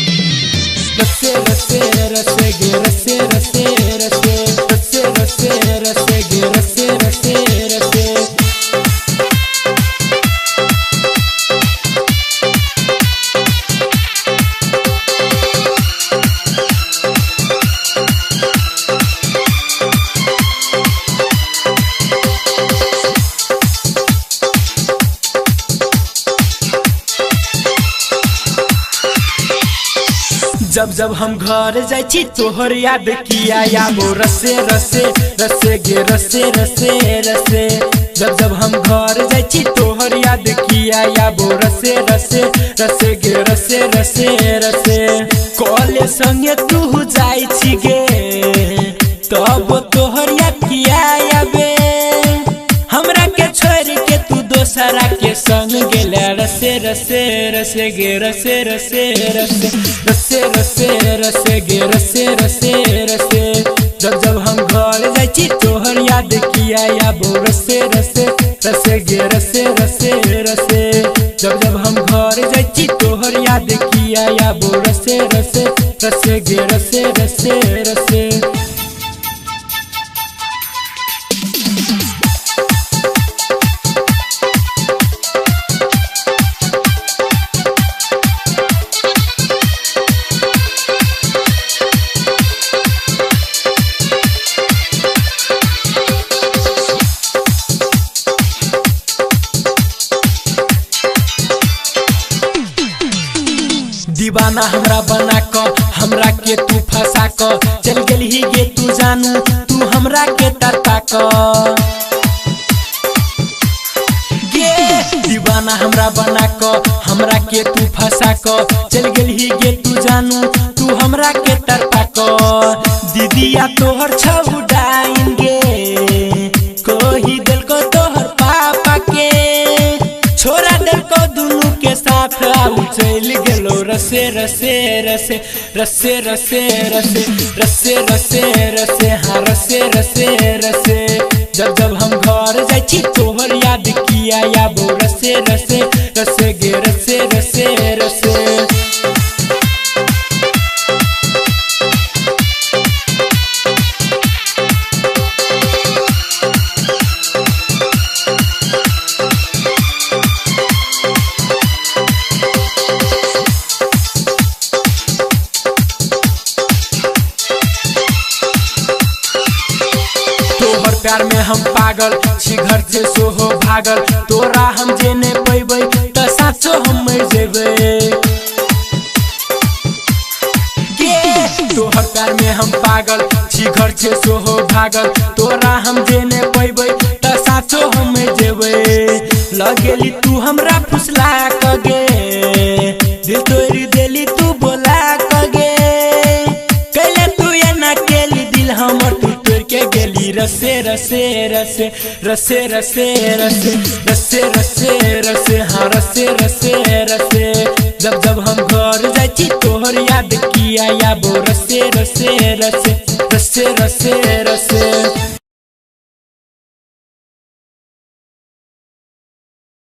रसे रसे रसे गे रसे रसे रसे रसे रसे रसे गे रसे रसे रसे जब जब हम घर जाई तोहर याद किया याबो रसे रसे रसे गे रसे रसे रसे जब जब हम घर जाई तोहर याद किया याबो रसे रसे रसे गे रसे रसे रसे कॉलेज संगे तू जाई गे तब तोहर याद किया याबे हमरा के छोड़ के तू दोसरा के संग गेला रसे रसे रसे गे रसे रसे रसे रसे रसे रसे गे रसे रसे रसे जब जब हम घर जाई तोहर याद किया याबो रसे रसे रसे गे रसे रसे रसे जब जब हम घर जाई तोहर याद किया याबो रसे रसे रसे गे रसे रसे रसे दीवाना हमरा बना क हमरा के तू फंसा क चल गेलही गे तू जानू तू हमरा के तरता क गे दीवाना हमरा बना क हमरा के तू फंसा क चल गेलही गे तू जानू तू हमरा के तरता क दीदिया तोहर छौडाएंगे कोही दिल को तोहर पापा के छोरा दिल को दुनू के साथ आउ चल गेलो रसे रसे रसे रसे रसे रसे रसे रसे रसे हाँ रसे रसे रसे जब जब हम घर जाई तोहर याद किया याबो रसे रसे रसे गे रसे रसे रसे प्यार में हम पागल छी घर से सोहो भागल तोरा हम जेने पैबै त साचो हम मर जेबै गे तोहर प्यार में हम पागल छी घर से सोहो भागल तोरा हम जेने पैबै त साचो हम मर जेबै लगेली तू हमरा फुसला क गे दिल तोरी देली तू बोला क गे कैले तू एना केली दिल हमर के गेली रसे रसे रसे रसे रसे रसे रसे रसे रसे हाँ रसे रसे रसे जब जब हम घर जाई तोहर याद किया याबो रसे रसे रसे रसे रसे रसे